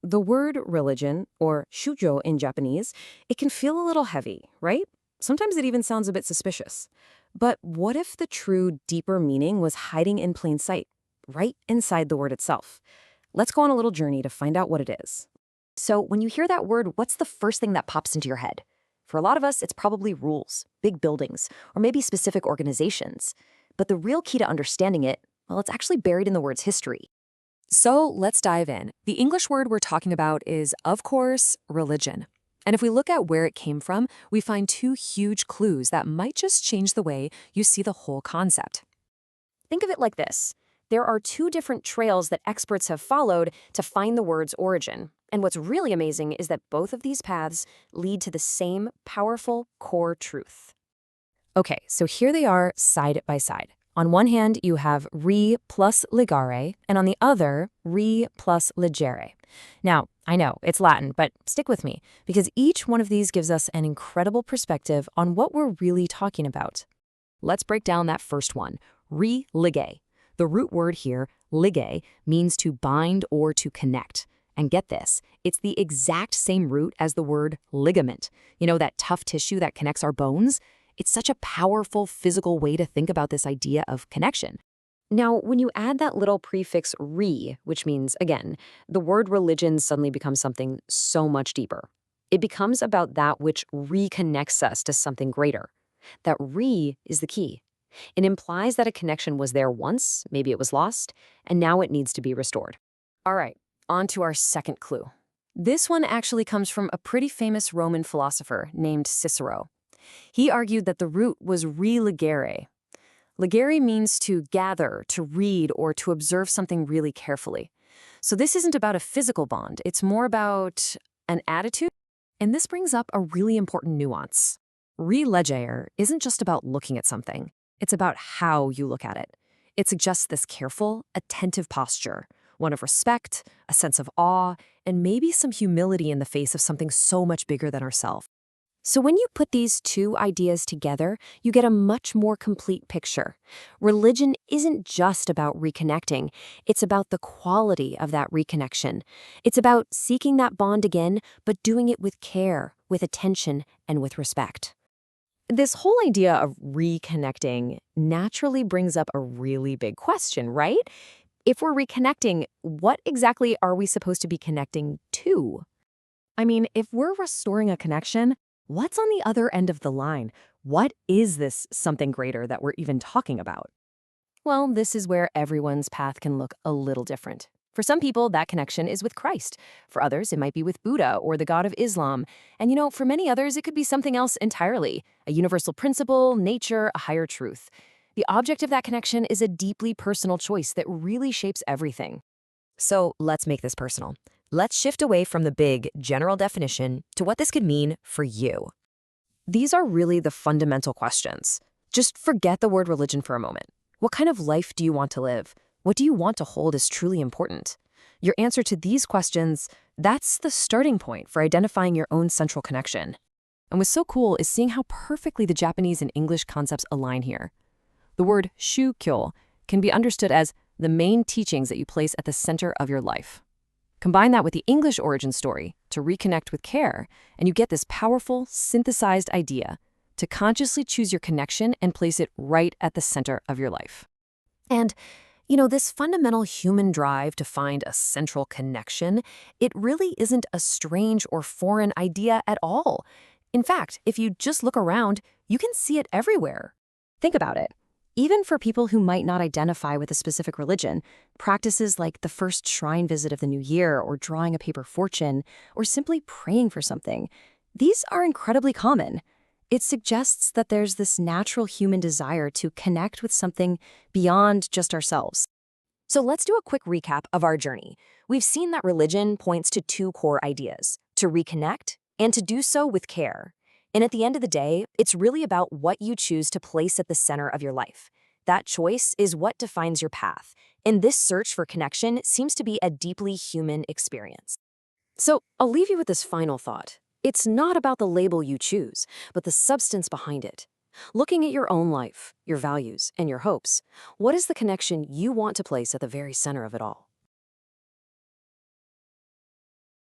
The word religion, or shujo in Japanese, it can feel a little heavy, right? Sometimes it even sounds a bit suspicious. But what if the true, deeper meaning was hiding in plain sight, right inside the word itself? Let's go on a little journey to find out what it is. So, when you hear that word, what's the first thing that pops into your head? For a lot of us, it's probably rules, big buildings, or maybe specific organizations. But the real key to understanding it, well, it's actually buried in the word's history. So let's dive in. The English word we're talking about is, of course, religion. And if we look at where it came from, we find two huge clues that might just change the way you see the whole concept. Think of it like this. There are two different trails that experts have followed to find the word's origin. And what's really amazing is that both of these paths lead to the same powerful core truth. Okay, so here they are side by side. On one hand, you have re plus ligare, and on the other, re plus legere. Now, I know, it's Latin, but stick with me, because each one of these gives us an incredible perspective on what we're really talking about. Let's break down that first one, re-ligare. The root word here, ligare, means to bind or to connect. And get this, it's the exact same root as the word ligament. You know, that tough tissue that connects our bones? It's such a powerful physical way to think about this idea of connection. Now, when you add that little prefix re, which means, again, the word religion suddenly becomes something so much deeper. It becomes about that which reconnects us to something greater. That re is the key. It implies that a connection was there once, maybe it was lost, and now it needs to be restored. All right, on to our second clue. This one actually comes from a pretty famous Roman philosopher named Cicero. He argued that the root was religere. Legere means to gather, to read, or to observe something really carefully. So this isn't about a physical bond, it's more about an attitude. And this brings up a really important nuance. Relegere isn't just about looking at something, it's about how you look at it. It suggests this careful, attentive posture, one of respect, a sense of awe, and maybe some humility in the face of something so much bigger than ourselves. So when you put these two ideas together, you get a much more complete picture. Religion isn't just about reconnecting. It's about the quality of that reconnection. It's about seeking that bond again, but doing it with care, with attention, and with respect. This whole idea of reconnecting naturally brings up a really big question, right? If we're reconnecting, what exactly are we supposed to be connecting to? I mean, if we're restoring a connection, what's on the other end of the line? What is this something greater that we're even talking about? Well, this is where everyone's path can look a little different. For some people, that connection is with Christ. For others, it might be with Buddha or the God of Islam. And for many others, it could be something else entirely, a universal principle, nature, a higher truth. The object of that connection is a deeply personal choice that really shapes everything. So let's make this personal. Let's shift away from the big, general definition to what this could mean for you. These are really the fundamental questions. Just forget the word religion for a moment. What kind of life do you want to live? What do you want to hold is truly important? Your answer to these questions, that's the starting point for identifying your own central connection. And what's so cool is seeing how perfectly the Japanese and English concepts align here. The word shukyo can be understood as the main teachings that you place at the center of your life. Combine that with the English origin story to reconnect with care, and you get this powerful, synthesized idea to consciously choose your connection and place it right at the center of your life. And, this fundamental human drive to find a central connection, it really isn't a strange or foreign idea at all. In fact, if you just look around, you can see it everywhere. Think about it. Even for people who might not identify with a specific religion, practices like the first shrine visit of the new year or drawing a paper fortune or simply praying for something, these are incredibly common. It suggests that there's this natural human desire to connect with something beyond just ourselves. So let's do a quick recap of our journey. We've seen that religion points to two core ideas, to reconnect and to do so with care. And at the end of the day, it's really about what you choose to place at the center of your life. That choice is what defines your path, and this search for connection seems to be a deeply human experience. So I'll leave you with this final thought. It's not about the label you choose, but the substance behind it. Looking at your own life, your values, and your hopes, what is the connection you want to place at the very center of it all?